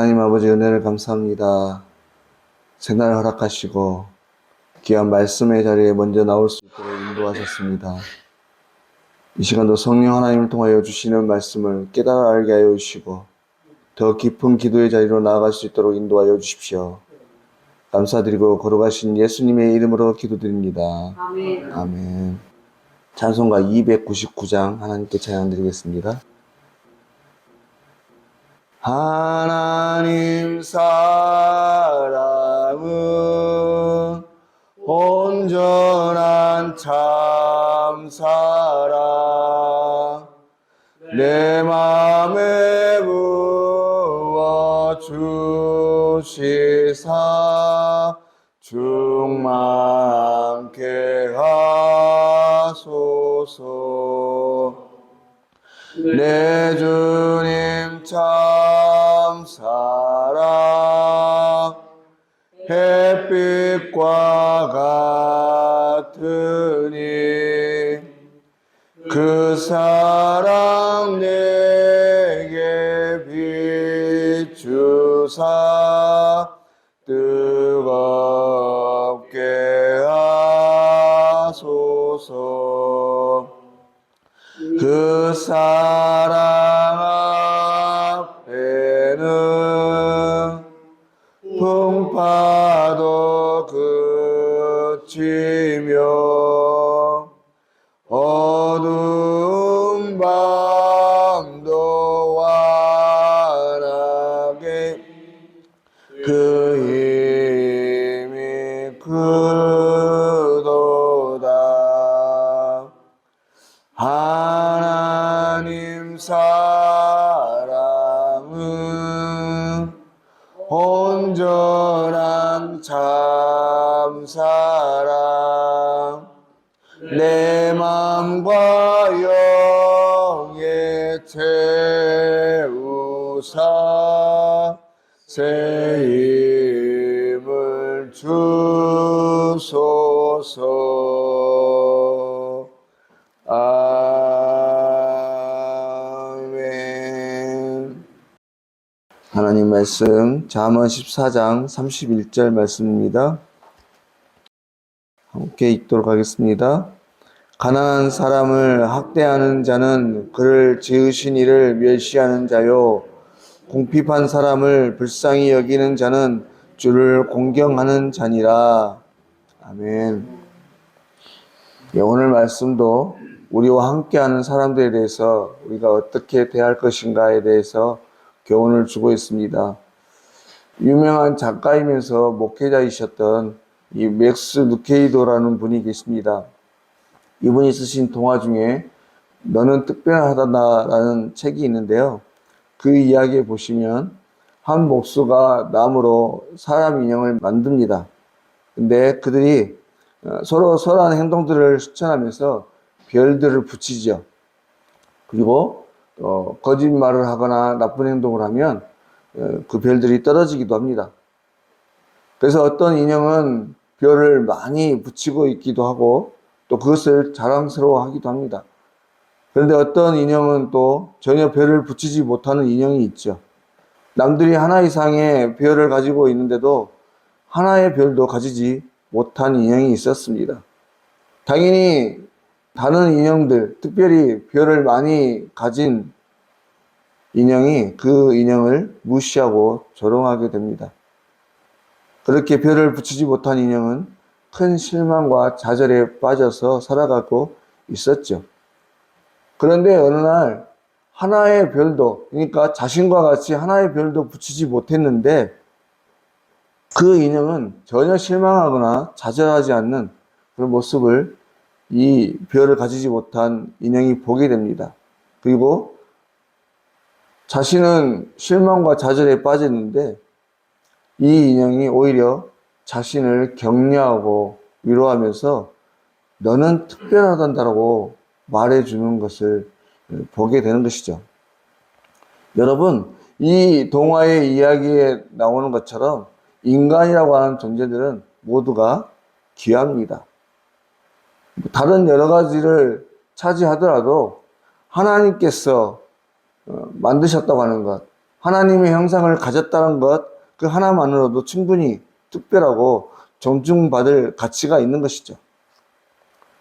하나님 아버지 은혜를 감사합니다. 새날 허락하시고 귀한 말씀의 자리에 먼저 나올 수 있도록 인도하셨습니다. 이 시간도 성령 하나님을 통하여 주시는 말씀을 깨달아 알게 하여 주시고 더 깊은 기도의 자리로 나아갈 수 있도록 인도하여 주십시오. 감사드리고 걸어가신 예수님의 이름으로 기도드립니다. 아멘. 아멘. 찬송가 299장 하나님께 찬양드리겠습니다. 하나님 사랑은 온전한 참 사랑 내 맘에 부어 주시사 충만케 하소서. 내 주님 참 사랑 햇빛과 같으니 그 사랑 내게 비추사 뜨겁게 하소서. 그 사랑 앞에는 풍파도 그치며 어두운 밤도 환하게 그 힘이 크도다. 하나님 사랑은 온전한 참 사랑 내 맘과 영에 채우사 새 힘을 주소서. 아멘. 하나님 말씀 잠언 14장 31절 말씀입니다. 함께 읽도록 하겠습니다. 가난한 사람을 학대하는 자는 그를 지으신 이를 멸시하는 자요 궁핍한 사람을 불쌍히 여기는 자는 주를 공경하는 자니라. 아멘. 오늘 말씀도 우리와 함께하는 사람들에 대해서 우리가 어떻게 대할 것인가에 대해서 교훈을 주고 있습니다. 유명한 작가이면서 목회자이셨던 이 맥스 루케이도라는 분이 계십니다. 이분이 쓰신 동화 중에 너는 특별하다라는 책이 있는데요. 그 이야기에 보시면 한 목수가 나무로 사람 인형을 만듭니다. 근데 그들이 서로 선한 행동들을 실천하면서 별들을 붙이죠. 그리고 거짓말을 하거나 나쁜 행동을 하면 그 별들이 떨어지기도 합니다. 그래서 어떤 인형은 별을 많이 붙이고 있기도 하고 또 그것을 자랑스러워하기도 합니다. 그런데 어떤 인형은 또 전혀 별을 붙이지 못하는 인형이 있죠. 남들이 하나 이상의 별을 가지고 있는데도 하나의 별도 가지지 못한 인형이 있었습니다. 당연히 다른 인형들, 특별히 별을 많이 가진 인형이 그 인형을 무시하고 조롱하게 됩니다. 그렇게 별을 붙이지 못한 인형은 큰 실망과 좌절에 빠져서 살아가고 있었죠. 그런데 어느 날 하나의 별도, 그러니까 자신과 같이 하나의 별도 붙이지 못했는데 그 인형은 전혀 실망하거나 좌절하지 않는 그런 모습을 이 별을 가지지 못한 인형이 보게 됩니다. 그리고 자신은 실망과 좌절에 빠졌는데 이 인형이 오히려 자신을 격려하고 위로하면서 너는 특별하단다라고 말해주는 것을 보게 되는 것이죠. 여러분, 이 동화의 이야기에 나오는 것처럼 인간이라고 하는 존재들은 모두가 귀합니다. 다른 여러 가지를 차지하더라도 하나님께서 만드셨다고 하는 것, 하나님의 형상을 가졌다는 것, 그 하나만으로도 충분히 특별하고 존중받을 가치가 있는 것이죠.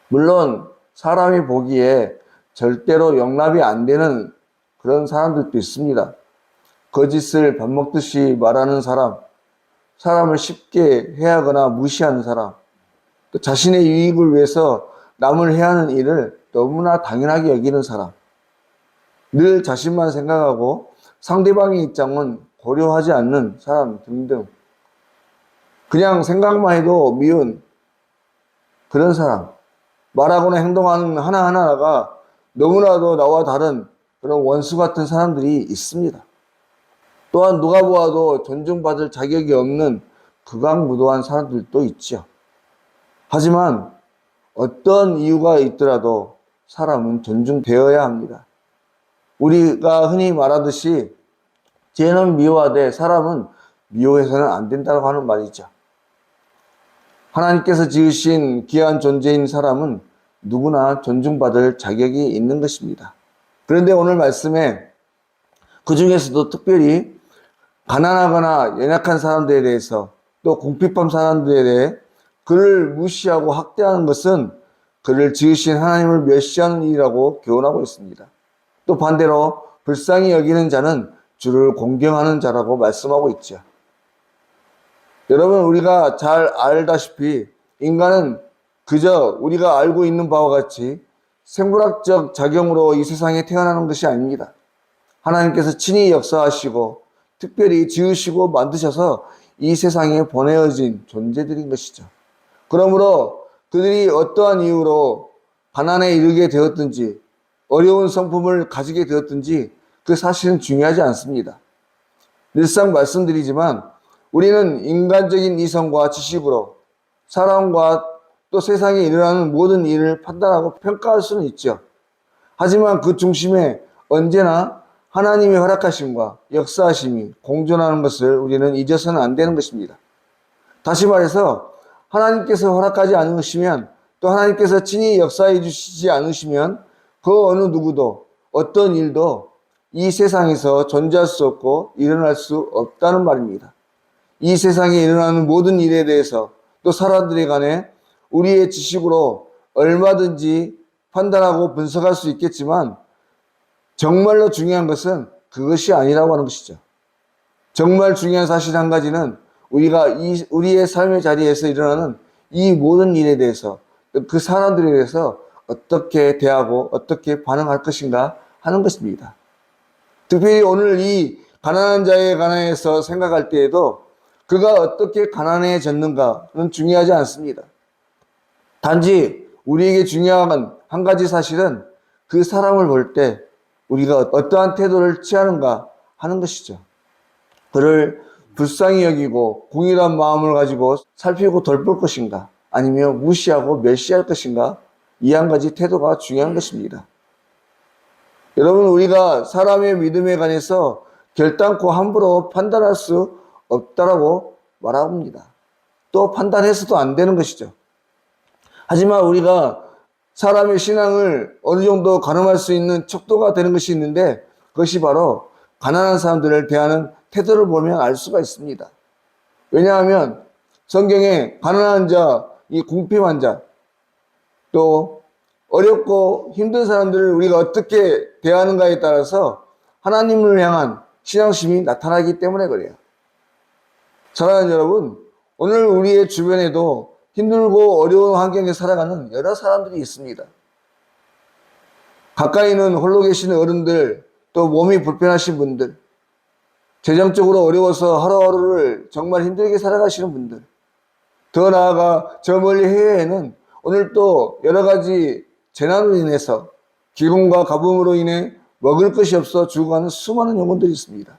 물론 사람이 보기에 절대로 용납이 안 되는 그런 사람들도 있습니다. 거짓을 밥 먹듯이 말하는 사람, 사람을 쉽게 해하거나 무시하는 사람, 또 자신의 유익을 위해서 남을 해하는 일을 너무나 당연하게 여기는 사람, 늘 자신만 생각하고 상대방의 입장은 고려하지 않는 사람 등등, 그냥 생각만 해도 미운 그런 사람, 말하거나 행동하는 하나하나가 너무나도 나와 다른 그런 원수 같은 사람들이 있습니다. 또한 누가 보아도 존중받을 자격이 없는 극악무도한 사람들도 있죠. 하지만 어떤 이유가 있더라도 사람은 존중되어야 합니다. 우리가 흔히 말하듯이 죄는 미워하되 사람은 미워해서는 안 된다고 하는 말이죠. 하나님께서 지으신 귀한 존재인 사람은 누구나 존중받을 자격이 있는 것입니다. 그런데 오늘 말씀에 그 중에서도 특별히 가난하거나 연약한 사람들에 대해서 또 궁핍한 사람들에 대해 그를 무시하고 학대하는 것은 그를 지으신 하나님을 멸시하는 일이라고 교훈하고 있습니다. 또 반대로 불쌍히 여기는 자는 주를 공경하는 자라고 말씀하고 있죠. 여러분, 우리가 잘 알다시피 인간은 그저 우리가 알고 있는 바와 같이 생물학적 작용으로 이 세상에 태어나는 것이 아닙니다. 하나님께서 친히 역사하시고 특별히 지으시고 만드셔서 이 세상에 보내어진 존재들인 것이죠. 그러므로 그들이 어떠한 이유로 가난에 이르게 되었든지 어려운 성품을 가지게 되었든지 그 사실은 중요하지 않습니다. 늘상 말씀드리지만 우리는 인간적인 이성과 지식으로 사람과 또 세상에 일어나는 모든 일을 판단하고 평가할 수는 있죠. 하지만 그 중심에 언제나 하나님의 허락하심과 역사하심이 공존하는 것을 우리는 잊어서는 안 되는 것입니다. 다시 말해서 하나님께서 허락하지 않으시면 또 하나님께서 친히 역사해 주시지 않으시면 그 어느 누구도 어떤 일도 이 세상에서 존재할 수 없고 일어날 수 없다는 말입니다. 이 세상에 일어나는 모든 일에 대해서 또 사람들에 관해 우리의 지식으로 얼마든지 판단하고 분석할 수 있겠지만 정말로 중요한 것은 그것이 아니라고 하는 것이죠. 정말 중요한 사실 한 가지는 우리의 삶의 자리에서 일어나는 이 모든 일에 대해서 그 사람들에 대해서 어떻게 대하고 어떻게 반응할 것인가 하는 것입니다. 특별히 오늘 이 가난한 자에 관해서 생각할 때에도 그가 어떻게 가난해졌는가는 중요하지 않습니다. 단지 우리에게 중요한 한 가지 사실은 그 사람을 볼 때 우리가 어떠한 태도를 취하는가 하는 것이죠. 그를 불쌍히 여기고 공일한 마음을 가지고 살피고 돌볼 것인가 아니면 무시하고 멸시할 것인가 이 한 가지 태도가 중요한 것입니다. 여러분, 우리가 사람의 믿음에 관해서 결단코 함부로 판단할 수 없다라고 말합니다. 또 판단해서도 안 되는 것이죠. 하지만 우리가 사람의 신앙을 어느 정도 가늠할 수 있는 척도가 되는 것이 있는데 그것이 바로 가난한 사람들을 대하는 태도를 보면 알 수가 있습니다. 왜냐하면 성경에 가난한 자, 이 궁핍한 자, 또 어렵고 힘든 사람들을 우리가 어떻게 대하는가에 따라서 하나님을 향한 신앙심이 나타나기 때문에 그래요. 사랑하는 여러분, 오늘 우리의 주변에도 힘들고 어려운 환경에 살아가는 여러 사람들이 있습니다. 가까이는 홀로 계시는 어른들, 또 몸이 불편하신 분들, 재정적으로 어려워서 하루하루를 정말 힘들게 살아가시는 분들, 더 나아가 저 멀리 해외에는 오늘 또 여러 가지 재난으로 인해서 기근과 가뭄으로 인해 먹을 것이 없어 죽어가는 수많은 영혼들이 있습니다.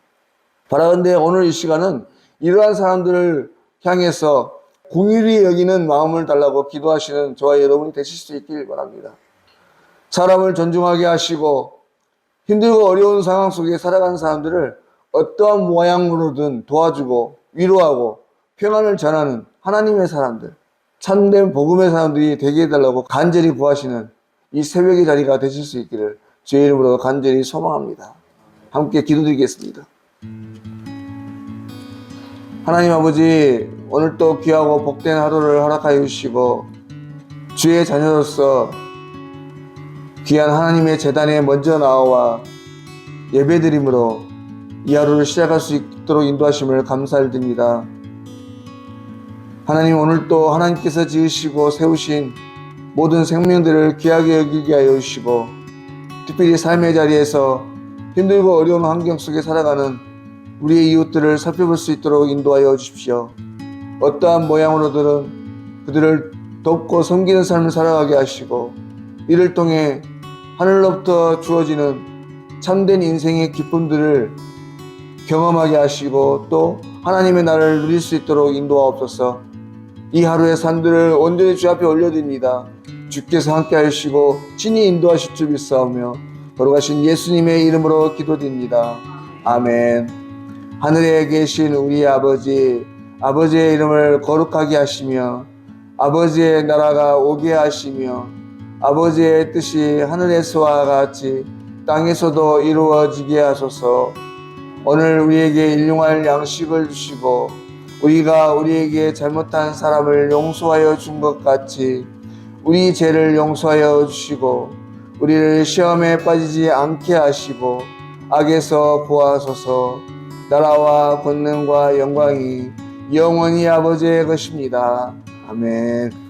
바라건대 오늘 이 시간은 이러한 사람들을 향해서 긍휼히 여기는 마음을 달라고 기도하시는 저와 여러분이 되실 수 있길 바랍니다. 사람을 존중하게 하시고 힘들고 어려운 상황 속에 살아가는 사람들을 어떠한 모양으로든 도와주고 위로하고 평안을 전하는 하나님의 사람들, 참된 복음의 사람들이 되게 해달라고 간절히 구하시는 이 새벽의 자리가 되실 수 있기를 주의 이름으로 간절히 소망합니다. 함께 기도드리겠습니다. 하나님 아버지, 오늘도 귀하고 복된 하루를 허락하여 주시고 주의 자녀로서 귀한 하나님의 제단에 먼저 나와 예배드림으로 이 하루를 시작할 수 있도록 인도하심을 감사드립니다. 하나님, 오늘도 하나님께서 지으시고 세우신 모든 생명들을 귀하게 여기게 하여 주시고 특별히 삶의 자리에서 힘들고 어려운 환경 속에 살아가는 우리의 이웃들을 살펴볼 수 있도록 인도하여 주십시오. 어떠한 모양으로든 그들을 돕고 섬기는 삶을 살아가게 하시고 이를 통해 하늘로부터 주어지는 참된 인생의 기쁨들을 경험하게 하시고 또 하나님의 나라를 누릴 수 있도록 인도하옵소서. 이 하루의 삶들을 온전히 주 앞에 올려드립니다. 주께서 함께 하시고 친히 인도하실 줄 믿사오며 걸어가신 예수님의 이름으로 기도드립니다. 아멘. 하늘에 계신 우리 아버지, 아버지의 이름을 거룩하게 하시며 아버지의 나라가 오게 하시며 아버지의 뜻이 하늘에서와 같이 땅에서도 이루어지게 하소서. 오늘 우리에게 일용할 양식을 주시고 우리가 우리에게 잘못한 사람을 용서하여 준 것 같이 우리 죄를 용서하여 주시고 우리를 시험에 빠지지 않게 하시고 악에서 구하소서. 나라와 권능과 영광이 영원히 아버지의 것입니다. 아멘.